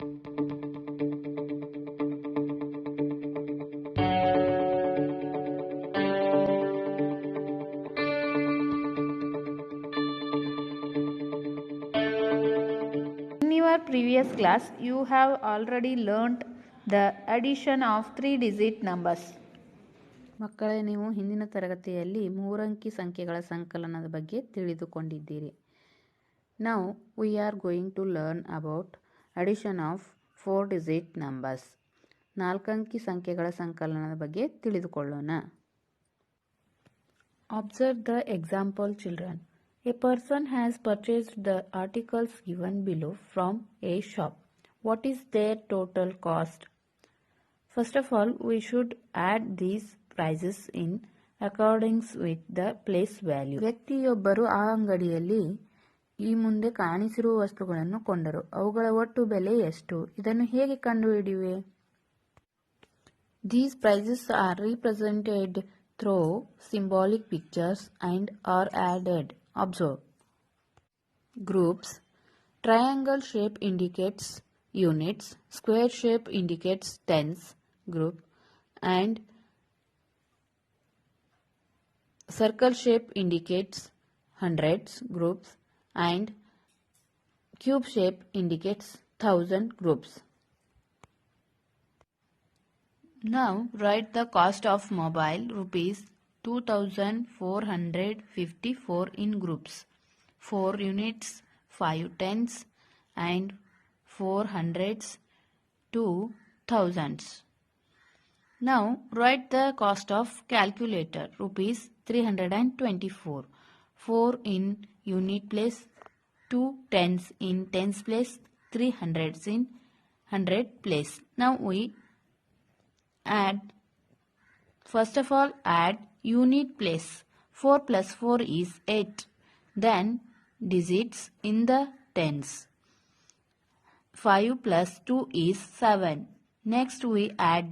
In your previous class, you have already learnt the addition of 3-digit numbers. ಮಕ್ಕಳೇ, ನೀವು ಹಿಂದಿನ ತರಗತಿಯಲ್ಲಿ ಮೂರಂಕಿ ಸಂಖ್ಯೆಗಳ ಸಂಕಲನದ ಬಗ್ಗೆ ತಿಳಿದುಕೊಂಡಿದ್ದೀರಿ. Now we are going to learn about addition of 4-digit numbers. ನಾಲ್ಕಂಕಿ ಸಂಖ್ಯೆಗಳ ಸಂಕಲನದ ಬಗ್ಗೆ ತಿಳಿದುಕೊಳ್ಳೋಣ. Observe the example, children. A person has purchased the articles given below from a shop. What is their total cost? First of all, we should add these prices in accordance with the place value. ವ್ಯಕ್ತಿಯೊಬ್ಬರು ಆ ಅಂಗಡಿಯಲ್ಲಿ ಈ ಮುಂದೆ ಕಾಣಿಸಿರುವ ವಸ್ತುಗಳನ್ನು ಕೊಂಡರು. ಅವುಗಳ ಒಟ್ಟು ಬೆಲೆ ಎಷ್ಟು? ಇದನ್ನು ಹೇಗೆ ಕಂಡುಹಿಡಿಯುವೆ? These prices are represented through symbolic pictures and are added. Observe. Groups. Triangle shape indicates units, square shape indicates tens group, and circle shape indicates hundreds groups, and cube shape indicates 1000 groups. Now write the cost of mobile rupees 2454 in groups, 4 units, 5 tens, and 4 hundreds, 2 thousands. Now write the cost of calculator rupees 324, 4 in unit place, 2 tens in tens place, 3 hundreds in hundred place. Now we add. First of all, add unit place. 4 plus 4 is 8. Then digits in the tens. 5 plus 2 is 7. Next we add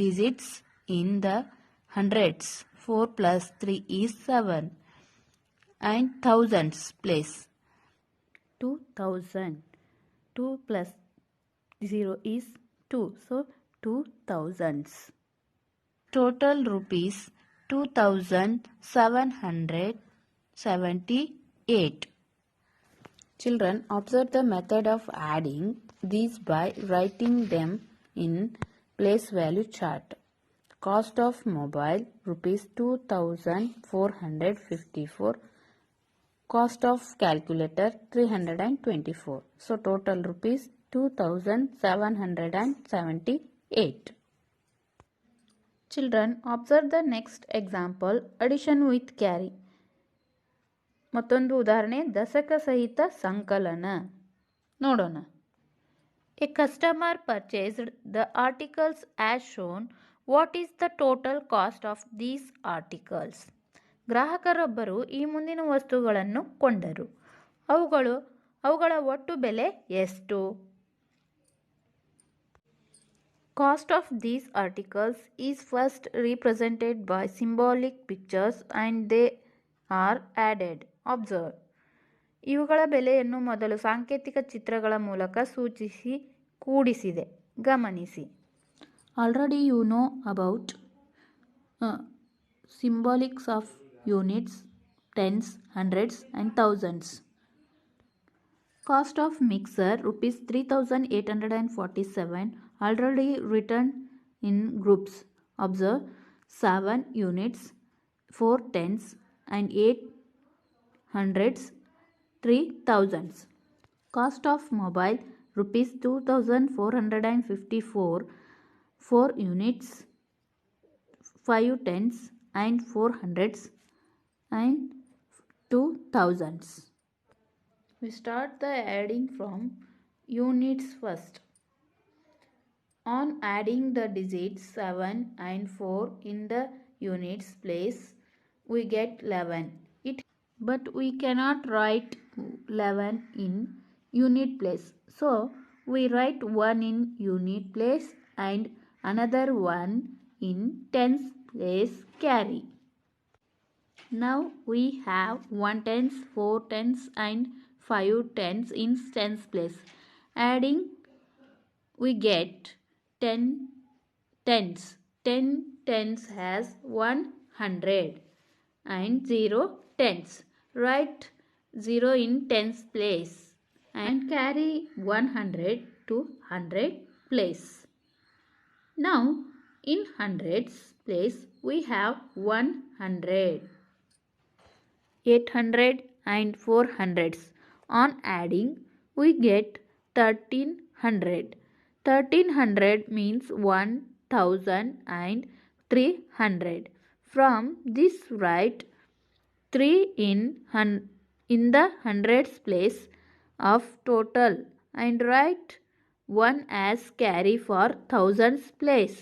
digits in the hundreds. 4 plus 3 is 7. And thousands place. 2000. 2 plus 0 is 2. So 2000s. Total rupees 2778. Children, observe the method of adding these by writing them in place value chart. Cost of mobile rupees 2454. Cost of calculator 324. So total rupees 2778. Children, observe the next example, addition with carry. ಮತ್ತೊಂದು ಉದಾಹರಣೆ, ದಶಕ ಸಹಿತ ಸಂಕಲನ. ನೋಡೋಣ. A customer purchased the articles as shown. What is the total cost of these articles? ಗ್ರಾಹಕರೊಬ್ಬರು ಈ ಮುಂದಿನ ವಸ್ತುಗಳನ್ನು ಕೊಂಡರು. ಅವುಗಳ ಒಟ್ಟು ಬೆಲೆ ಎಷ್ಟು? Cost of these articles is first represented by symbolic pictures and they are added. Observe. ಇವುಗಳ ಬೆಲೆಯನ್ನು ಮೊದಲು ಸಾಂಕೇತಿಕ ಚಿತ್ರಗಳ ಮೂಲಕ ಸೂಚಿಸಿ ಕೂಡಿಸಿದೆ. ಗಮನಿಸಿ. Already you know about symbolics of units, tens, hundreds and thousands. Cost of mixer rupees 3847, already written in groups. Observe. 7 units, 4 tens and 8 hundreds, 3 thousands. Cost of mobile rupees 2454, 4 units, 5 tens and 4 hundreds and 2 thousands. We start the adding from units first. On adding the digits 7 and 4 in the units place, we get 11. But we cannot write 11 in unit place. So we write 1 in unit place and another 1 in tens place carry. Now we have 1 tens, 4 tens and 5 tens in tens place. Adding we get 10 tens. 10 tens has 100 and 0 tens. Write 0 in tens place and carry 100 to 100 place. Now in hundreds place we have 100, 800 and 400s. On adding we get 1300. 1300 means 1300. From this write 3 in the hundreds place of total and write 1 as carry for thousands place.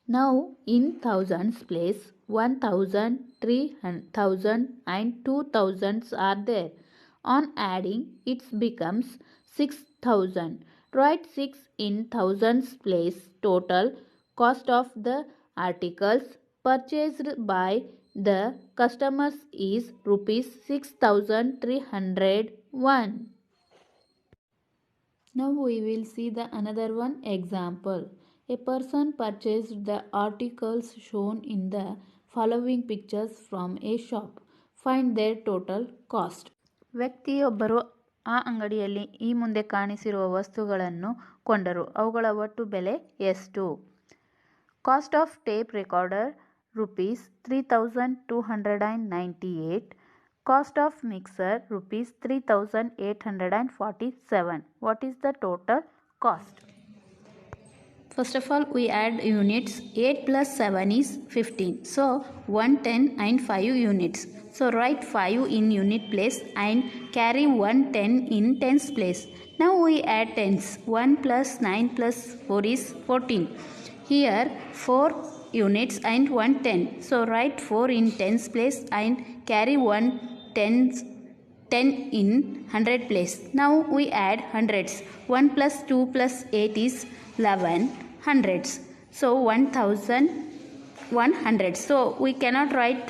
Now in thousands place 1000, 3000 and 2000s are there. On adding it becomes 6000. Write 6 in thousands place. Total cost of the articles purchased by the customers is rupees 6301. Now we will see the another one example. A person purchased the articles shown in the following pictures from a shop. Find their total cost. ವ್ಯಕ್ತಿಯೊಬ್ಬರು ಆ ಅಂಗಡಿಯಲ್ಲಿ ಈ ಮುಂದೆ ಕಾಣಿಸಿರುವ ವಸ್ತುಗಳನ್ನು ಕೊಂಡರು. ಅವುಗಳ ಒಟ್ಟು ಬೆಲೆ ಎಷ್ಟು? Cost of tape recorder rupees 3298. Cost of mixer rupees 3847. What is the total cost? First of all we add units. 8 plus 7 is 15. So 110 and 5 units. So write 5 in unit place and carry 110 in tens place. Now we add tens. 1 plus 9 plus 4 is 14. Here 4 units and 110. So write 4 in tens place and carry 10 in 100 place. Now we add hundreds. 1 plus 2 plus 8 is 11 hundreds. So 1100. So we cannot write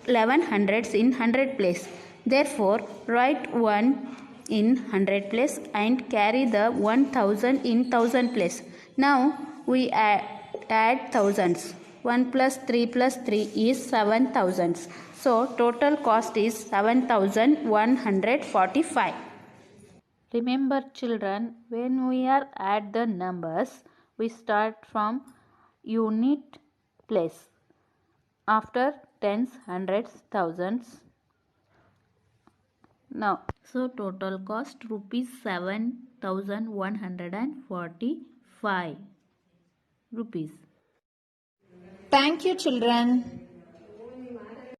11 hundreds in 100 place. Therefore write 1 in 100 place and carry the 1000 in 1000 place. Now we add thousands. 1 plus 3 plus 3 is 7000. So total cost is 7145. Remember children, when we are at the numbers, we start from unit place. After tens, hundreds, thousands. Now, so total cost rupees 7145 rupees. Thank you children.